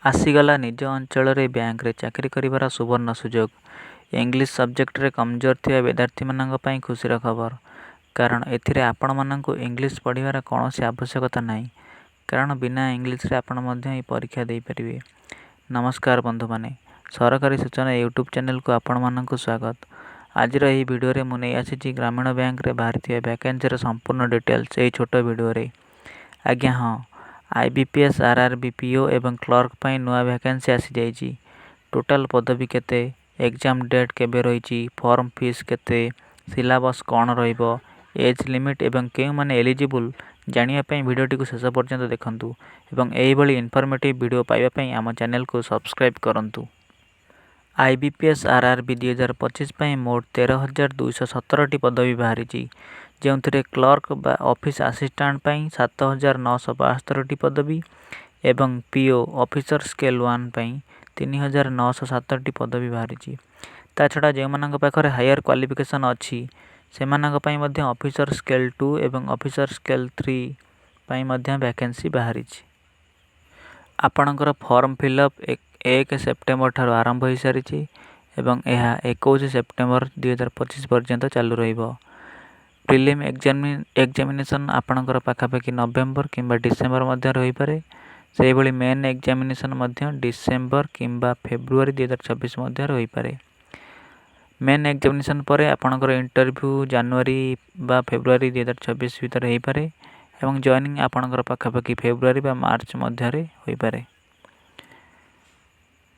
आसीगला निज अंचल बैंक रे चाकरी करिवार सुवर्ण सुजोग। इंग्लिश सब्जेक्ट रे कमजोर थिबा विद्यार्थी मानक पई खुशीर खबर। कारण एथिरे आपण मानकु इंग्लिश पढ़िवार कौनसी आवश्यकता नाही। कारण बिना इंग्लिश रे आपण मध्य परीक्षा दे परिबे। नमस्कार बंधु माने, सरकारी सूचना यूट्यूब चैनल को आपण मानकु स्वागत। आज रही वीडियो रे मु नै आसी ग्रामीण बैंक रे बाहरी वैकेंसी रे संपूर्ण डिटेल्स ए छोटो वीडियो रे। आज्ञा हाँ, आईबीपीएस आरआरबी पीओ एवं क्लर्क पई नुआ वैकेंसी आसी जाइछि। टोटल पदवी केते, एग्जाम डेट केबे रहिछि, फॉर्म फीस केते, सिलेबस कौन रहिबो, एज लिमिट एवं केउ माने एलिजिबल जानिया पई वीडियोटी को शेष पर्यंत देखंतु एवं एही भली इन्फॉर्मेटिव वीडियो पाइबा पई आम चैनल को सब्सक्राइब करंतु। आईबीपीएस आरआरबी 2025 पई मोट 13,217 टी पदवी बाहरी, जो क्लर्क बा ऑफिस असिस्टेंट पई 7,972 टी पदवी एवं पीओ ऑफिसर स्केल 1 पई 3,907 टी पदवी बाहरी। ता छड़ा जो मानक पाखरे हायर क्वालिफिकेशन अच्छी से मानक पई मध्य ऑफिसर स्केल 2 एवं ऑफिसर स्केल 3 पई मध्य वैकेंसी बाहरी। आपणकर फॉर्म फिलअप 1 सेप्टेम्बर ठार आरंभ हो सारी एवं यह 21 सेप्टेम्बर 2025 पर्यंत चालू रहिबो। प्रिलिम एग्जामिनेशन आपणकर पाखापाखि नवेम्बर किंबा डिसेम्बर मध्य रही पारे। से भली मेन एग्जामिनेशन मध्य डिसेम्बर किंबा फेब्रुआरी 2026 मध्य रही पारे। मेन एग्जामिनेशन परे आपणकर इंटरव्यू जनवरी बा फेब्रुआरी 2026 भीतर हो पारे एवं जॉइनिंग आपणकर पाखापाखि फेब्रुआरी बा मार्च मध्य हो पारे।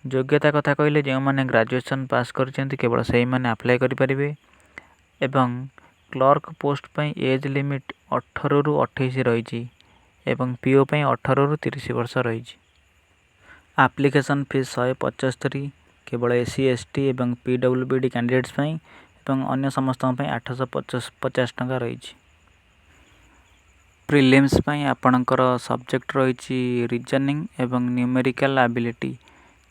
योग्यता कथा कहले जो माने ग्रेजुएशन पास करछन्ति केवल सही माने अप्लाई करि परिबे एवं क्लर्क पोस्ट पई एज लिमिट 18 रु 28 रही एवं पीओ पई 18 रु 30 वर्ष रही। एप्लिकेशन फीस 175 केवल एससी एसटी एवं पीडब्ल्यूबीडी कैंडिडेट्स पई एवं अन्य समस्त पई 850 टंका रही। प्रिलिम्स पई आपणकर सब्जेक्ट रही रीजनिंग एवं न्यूमेरिकल एबिलिटी।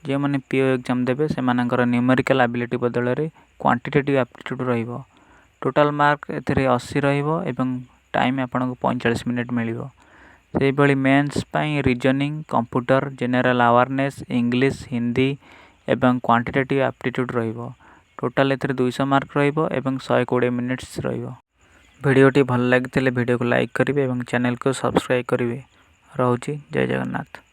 जो माने पीओ एग्जाम देबे से मानकर न्यूमेरिकल एबिलिटी बदल रे क्वांटिटेटिव एप्टीट्यूड रहिबो। टोटल मार्क एथिरे 80 रहिबो एवं टाइम आपनको 45 मिनिट मिलिबो। से भली मेंस पई reasoning, computer, general awareness, English, Hindi एवं क्वांटिटेटिव एप्टीट्यूड रहिबो। टोटल एथिरे 200 मार्क रहिबो एवं 120 मिनिट्स रहिबो। वीडियोटी भल लागिथिले वीडियो को लाइक करिवे एवं चैनल को सब्सक्राइब करिवे। रहउची, जय जगन्नाथ।